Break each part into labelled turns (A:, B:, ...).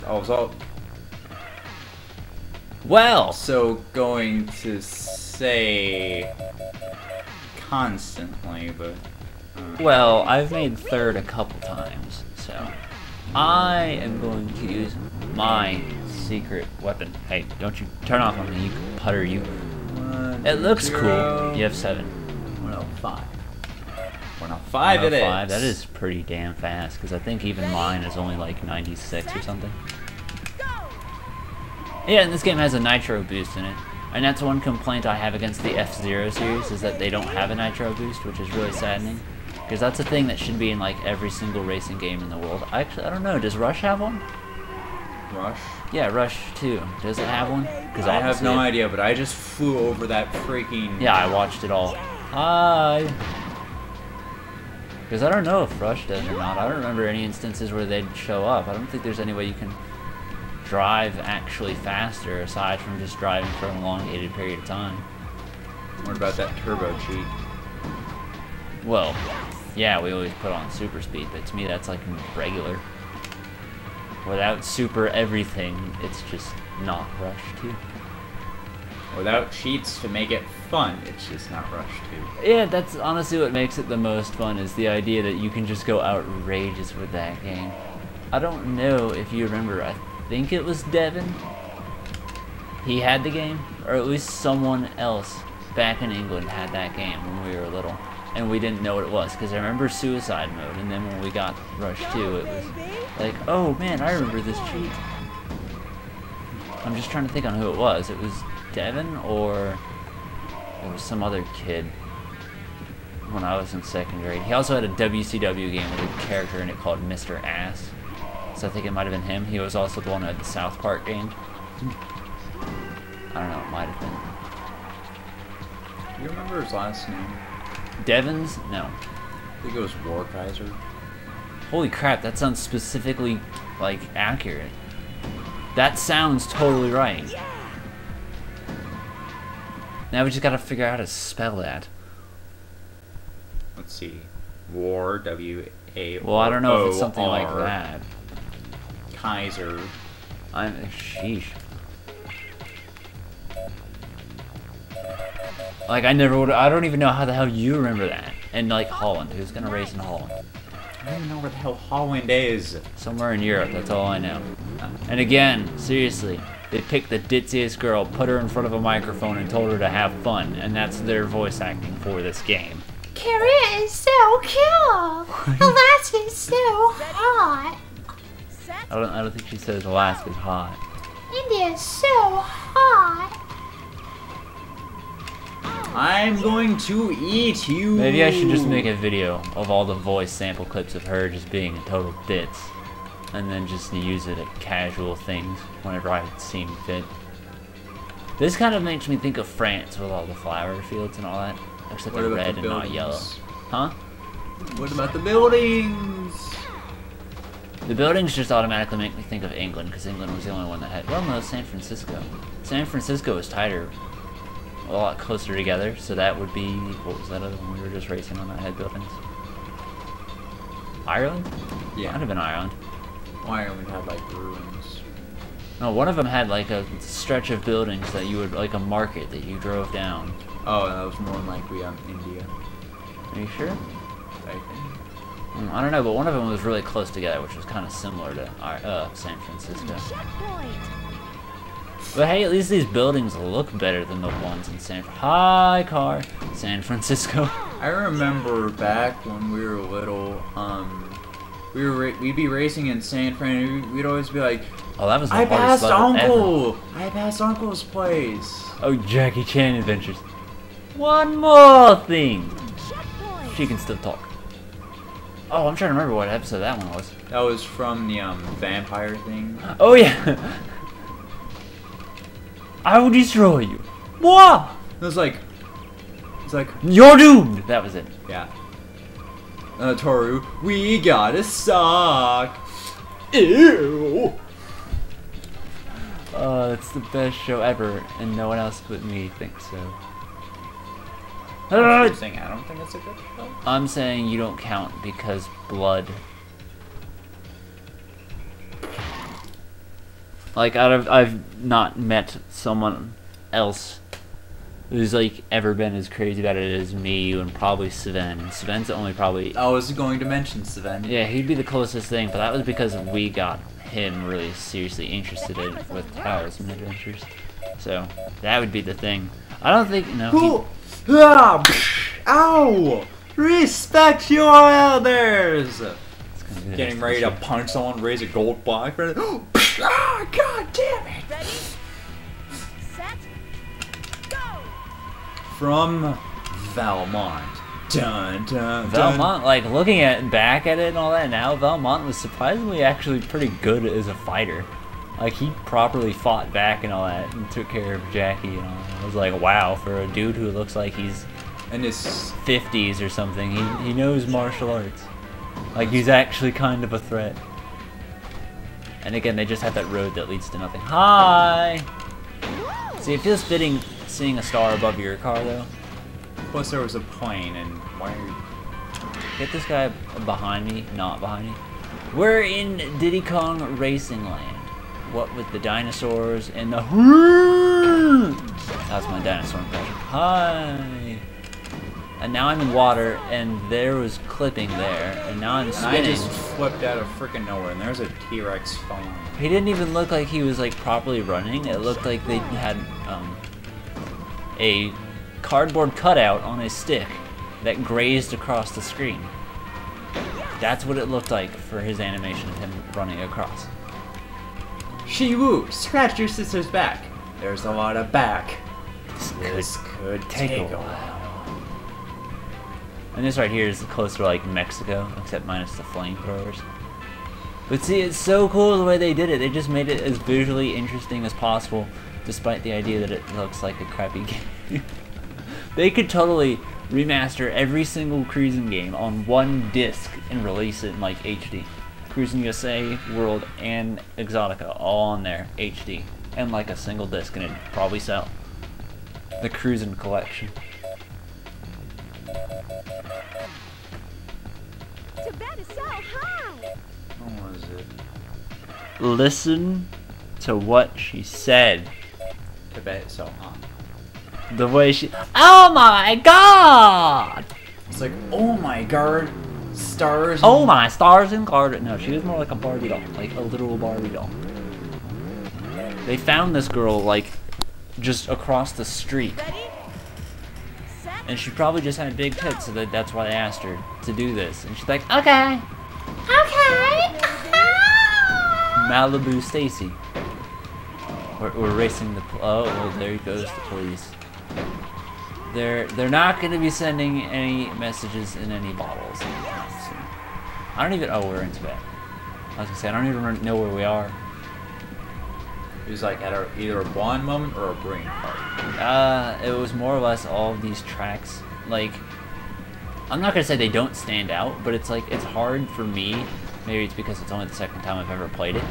A: I was all
B: Well,
A: so going to say constantly, but
B: well, I've made third a couple times, so I am going to use my secret weapon. Hey, don't you turn off on me, you putter, you. It looks cool. You have 7.
A: 105. 105 it is.
B: 105, that is pretty damn fast, because I think even mine is only like 96 or something. Yeah, and this game has a nitro boost in it. And that's one complaint I have against the F-Zero series, is that they don't have a nitro boost, which is really saddening. Because that's a thing that should be in like every single racing game in the world. Actually, I don't know, does Rush have one?
A: Rush?
B: Yeah, Rush 2. Does it have one? Because
A: I have no idea, but I just flew over that freaking...
B: Yeah, I watched it all. Hi! Because I don't know if Rush does or not. I don't remember any instances where they'd show up. I don't think there's any way you can drive actually faster aside from just driving for an elongated period of time.
A: What about that turbo cheat?
B: Well, yeah, we always put on super speed, but to me that's like regular. Without super everything, it's just not Rush 2.
A: Without cheats to make it fun, it's just not Rush 2.
B: Yeah, that's honestly what makes it the most fun, is the idea that you can just go outrageous with that game. I don't know if you remember, I think it was Devin. He had the game, or at least someone else back in England had that game when we were little. And we didn't know what it was, because I remember Suicide Mode, and then when we got Rush 2, it was like, oh man, I remember this cheat. I'm just trying to think on who it was. It was Devin, or it was some other kid when I was in 2nd grade. He also had a WCW game with a character in it called Mr. Ass. So I think it might have been him. He was also the one who had the South Park game. I don't know, it might have been.
A: Do you remember his last name?
B: Devins? No.
A: I think it was Warkaiser.
B: Holy crap, that sounds specifically, like, accurate. That sounds totally right. Now we just gotta figure out how to spell that.
A: Let's see. War, W-A-R-O-R.
B: Well, I don't know if it's something like that.
A: Kaiser.
B: Sheesh. Like, I never would. I don't even know how the hell you remember that. And like Holland, who's gonna race in Holland?
A: I don't even know where the hell Holland is.
B: Somewhere in Europe. That's all I know. And again, seriously, they picked the ditziest girl, put her in front of a microphone, and told her to have fun, and that's their voice acting for this game.
C: Korea is so cool. Alaska's so hot.
B: I don't think she says Alaska's hot.
C: India's so hot.
A: I'm going to eat you.
B: Maybe I should just make a video of all the voice sample clips of her just being a total ditz, and then just use it at casual things whenever I seem fit. This kind of makes me think of France with all the flower fields and all that. Except they're red and not yellow. Huh?
A: What about the buildings?
B: The buildings just automatically make me think of England, because England was the only one that had... Well, no, San Francisco. San Francisco was tighter. A lot closer together, so that would be... What was that other one we were just racing on that had buildings? Ireland?
A: Yeah.
B: Might have been Ireland.
A: Ireland had like ruins.
B: No, one of them had like a stretch of buildings that you would... Like a market that you drove down.
A: Oh, that was more likely on India.
B: Are you sure?
A: I think.
B: I don't know, but one of them was really close together, which was kind of similar to San Francisco. But hey, at least these buildings look better than the ones in San Francisco.
A: I remember back when we were little, we'd be racing in San Fran. We'd always be like,
B: "Oh, that was the
A: I
B: hardest
A: passed
B: level
A: Uncle.
B: ever."
A: I passed Uncle's place."
B: Oh, Jackie Chan Adventures. One more thing. She can still talk. Oh, I'm trying to remember what episode that one was.
A: That was from the vampire thing.
B: Oh yeah. I will destroy you. What?
A: It was like,
B: You're doomed. That was it.
A: Yeah. Toru, we gotta suck. Ew.
B: It's the best show ever, and no one else but me thinks so.
A: You're saying I don't think it's a good show?
B: I'm saying you don't count because blood. Like, I've not met someone else who's like ever been as crazy about it as me, you, and probably Sven. Sven's the only probably.
A: I was going to mention Sven.
B: Yeah, he'd be the closest thing, but that was because we got him really seriously interested in with Talisman Adventures. So that would be the thing. I don't think
A: Ow! Respect your elders. Getting ready to punch someone, raise a gold block. Ah, God damn it!
D: Ready, set, go!
A: From Valmont. Dun, dun,
B: Valmont, like looking back at it and all that now, Valmont was surprisingly actually pretty good as a fighter. Like he properly fought back and all that and took care of Jackie and all that. I was like, wow, for a dude who looks like he's
A: in his
B: 50s or something, he knows martial arts. Like he's actually kind of a threat. And again, they just have that road that leads to nothing. Hi! See, it feels fitting seeing a star above your car though.
A: Plus there was a plane and why are you...
B: Get this guy behind me, not behind me. We're in Diddy Kong Racing Land. What with the dinosaurs and the... That's my dinosaur impression. Hi! And now I'm in water, and there was clipping there, and now I'm spinning.
A: And I just flipped out of freaking nowhere, and there's a T-Rex falling.
B: He didn't even look like he was like properly running. It looked like they had a cardboard cutout on a stick that grazed across the screen. That's what it looked like for his animation of him running across.
A: Shiwu, scratch your sister's back. There's a lot of back. This could take a while.
B: And this right here is closer to like Mexico, except minus the flamethrowers. But see, it's so cool the way they did it. They just made it as visually interesting as possible, despite the idea that it looks like a crappy game. They could totally remaster every single Cruis'n game on one disc and release it in like HD. Cruis'n USA, World, and Exotica all on there, HD. And like a single disc, and it'd probably sell. The Cruis'n collection.
D: Tibet is so high!
A: What was it?
B: Listen to what she said.
A: Tibet is so hot.
B: The way she... Oh my god!
A: It's like, oh my god, stars.
B: Oh my stars and garden. No, she was more like a Barbie doll. Like a literal Barbie doll. They found this girl, like, just across the street.
D: Ready, set,
B: And she probably just had big tits, so that's why they asked her to do this. And she's like, okay.
C: Okay.
B: Malibu Stacy. We're racing the... Oh, well, there goes the police. They're not going to be sending any messages in any bottles anytime soon. I don't even... Oh, we're in Tibet. I was going to say, I don't even know where we are.
A: It was like at either a blonde moment or a brain party.
B: It was more or less all of these tracks. Like, I'm not going to say they don't stand out, but it's like, it's hard for me, maybe it's because it's only the second time I've ever played it,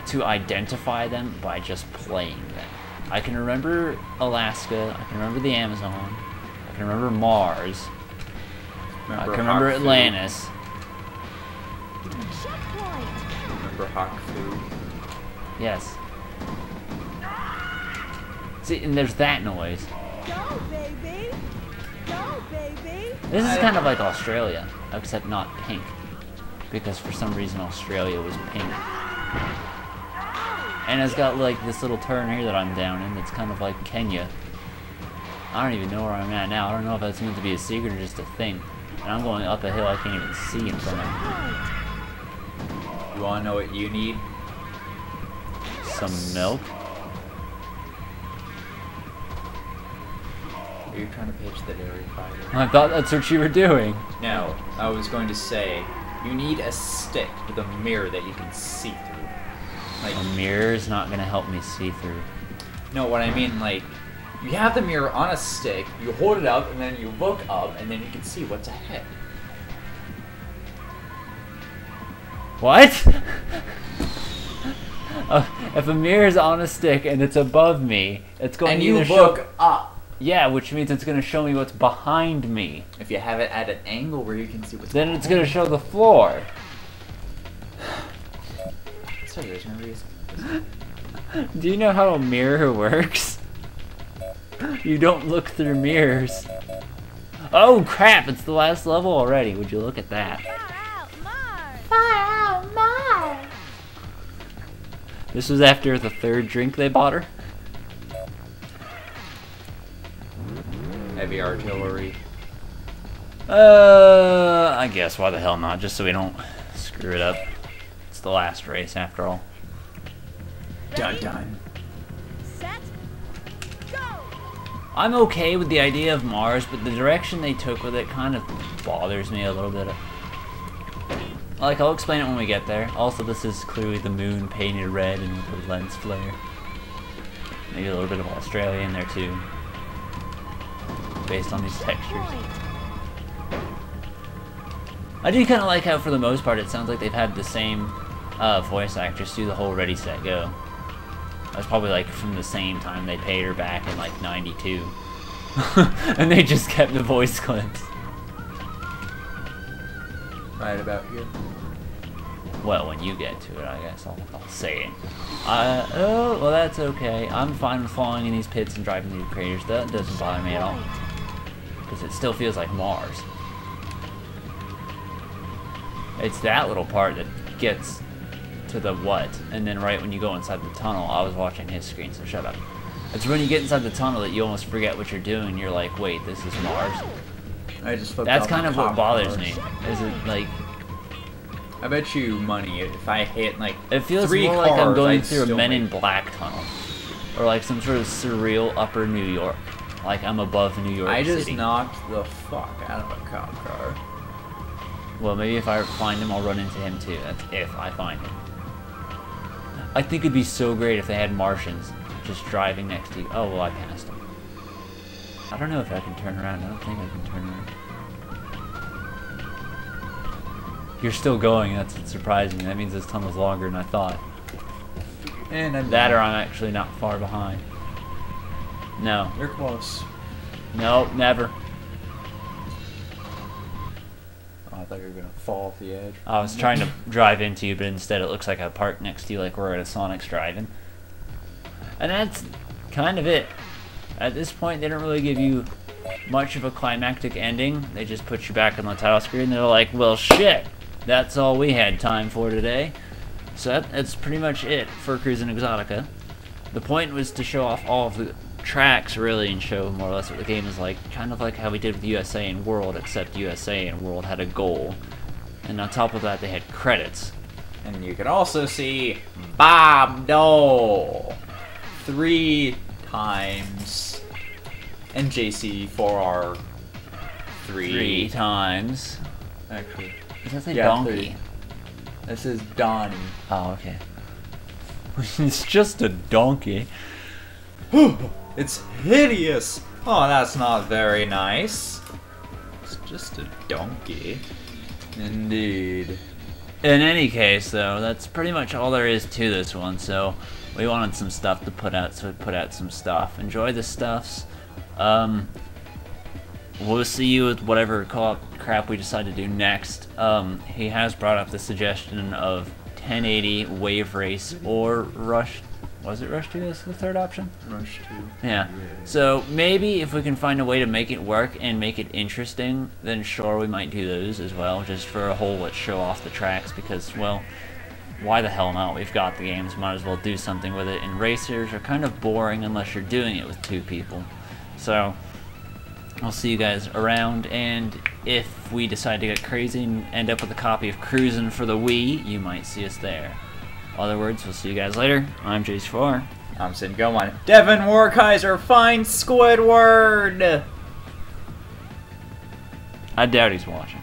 B: to identify them by just playing them. I can remember Alaska, I can remember the Amazon, I can remember Mars, I can remember
A: Hawk
B: Atlantis.
D: checkpoint!
A: Food. Remember Hawk Food?
B: Yes. See, and there's that noise.
D: Go, baby! Go, baby!
B: This is kind of like Australia, except not pink. Because for some reason Australia was pink. And it's got like this little turn here that I'm down in that's kind of like Kenya. I don't even know where I'm at now. I don't know if that's meant to be a secret or just a thing. And I'm going up a hill I can't even see in front of me.
A: You wanna know what you need?
B: Some milk?
A: Are you trying to pitch the dairy fighter?
B: I thought that's what you were doing.
A: No, I was going to say, you need a stick with a mirror that you can see through. Like,
B: A mirror is not going to help me see through.
A: no, what I mean, like, you have the mirror on a stick, you hold it up, and then you look up, and then you can see what's ahead.
B: What? If a mirror is on a stick and it's above me, it's going
A: And
B: to
A: you
B: either
A: look
B: show...
A: up.
B: Yeah, which means it's going to show me what's behind me.
A: If you have it at an angle where you can see what's
B: Then it's going to show the floor.
A: So there's no reason.
B: Do you know how a mirror works? You don't look through mirrors. Oh crap, it's the last level already. Would you look at that?
C: Far out, Mars.
B: This was after the third drink they bought her.
A: Heavy artillery.
B: I guess, why the hell not? Just so we don't screw it up. It's the last race after all.
A: Dun dun.
D: Set. Go.
B: I'm okay with the idea of Mars, but the direction they took with it kind of bothers me a little bit. Like, I'll explain it when we get there. Also, this is clearly the moon painted red and with the lens flare. Maybe a little bit of Australia in there too, based on these textures. I do kind of like how, for the most part, it sounds like they've had the same voice actress do the whole Ready, Set, Go. That was probably like from the same time they paid her back in like '92. And they just kept the voice clips.
A: Right about here.
B: Well, when you get to it, I guess I'll say it. Oh, well, that's okay. I'm fine with falling in these pits and driving through craters. That doesn't bother me at all. Because it still feels like Mars. It's that little part that gets to the what, and then right when you go inside the tunnel, I was watching his screen, so shut up. It's when you get inside the tunnel that you almost forget what you're doing. You're like, wait, this is Mars?
A: I just flipped
B: That's
A: off
B: kind
A: the
B: of what
A: cop
B: bothers
A: cars.
B: me. Is it like...
A: I bet you money if I hit like
B: It feels
A: 3
B: more
A: cars,
B: like I'm going
A: I'd
B: through a
A: still
B: Men in
A: make-
B: Black tunnel. Or like some sort of surreal upper New York. Like I'm above New York
A: I just
B: City.
A: knocked the fuck out of a cop car.
B: Well, maybe if I find him, I'll run into him too. That's if I find him. I think it'd be so great if they had Martians just driving next to you. Oh, well, I passed him. I don't know if I can turn around. I don't think I can turn around. You're still going. That's what's surprising. That means this tunnel's longer than I thought.
A: And I'm
B: That or I'm actually not far behind. No.
A: You're close.
B: Nope, never.
A: Oh, I thought you were gonna fall off the edge.
B: I was trying to drive into you, but instead it looks like I parked next to you like we're at a Sonic's drive-in. And that's kind of it. At this point, they don't really give you much of a climactic ending. They just put you back on the title screen. They're like, well, shit. That's all we had time for today. So that's pretty much it for Cruis'n Exotica. The point was to show off all of the tracks, really, and show more or less what the game is like. Kind of like how we did with USA and World, except USA and World had a goal. And on top of that, they had credits.
A: And you can also see Bob Dole 3 times. And JC4R
B: 3 times.
A: Actually.
B: Does that say
A: Yeah,
B: donkey?
A: 3. This is Donnie.
B: Oh, okay. It's just a donkey.
A: It's hideous! Oh, that's not very nice. It's just a donkey. Indeed.
B: In any case, though, that's pretty much all there is to this one, so we wanted some stuff to put out, so we put out some stuff. Enjoy the stuffs. We'll see you with whatever co-op crap we decide to do next. He has brought up the suggestion of 1080 Wave Race or Rush. Was it Rush 2 as the third option?
A: Rush 2.
B: Yeah. So maybe if we can find a way to make it work and make it interesting, then sure, we might do those as well, just for a whole let's show off the tracks, because, well, why the hell not? We've got the games, might as well do something with it. And racers are kind of boring unless you're doing it with 2 people. So I'll see you guys around, and if we decide to get crazy and end up with a copy of Cruis'n for the Wii, you might see us there. Other words, we'll see you guys later. I'm Jace4.
A: I'm Sid Gomon. Devin Warkaiser, find Squidward!
B: I doubt he's watching.